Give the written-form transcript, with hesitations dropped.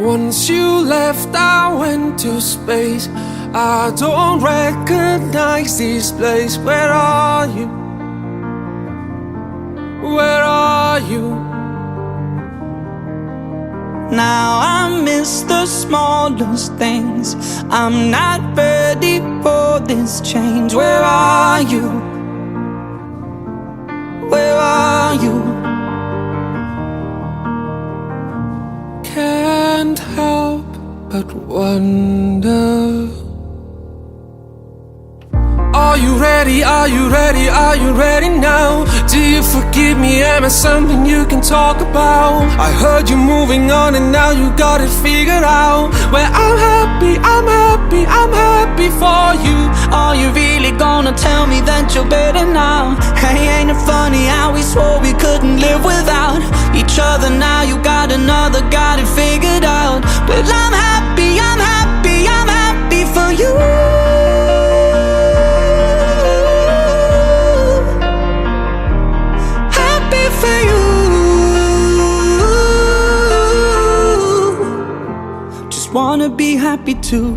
Once you left, I went to space. I don't recognize this place. Where are you? Where are you? Now I miss the smallest things. I'm not ready for this change. Where are you? Where are you? Can't help but wonder. Are you ready? Are you ready? Are you ready now? Do you forgive me? Am I something you can talk about? I heard you moving on and now you got it figured out. Well, I'm happy, I'm happy, I'm happy for you. Are you really gonna tell me that you're better now? Hey, ain't it funny how we swore we couldn't live without each other? Now you got another, got it figured out. Well, I'm happy, I'm happy, I'm happy for you. Wanna be happy too.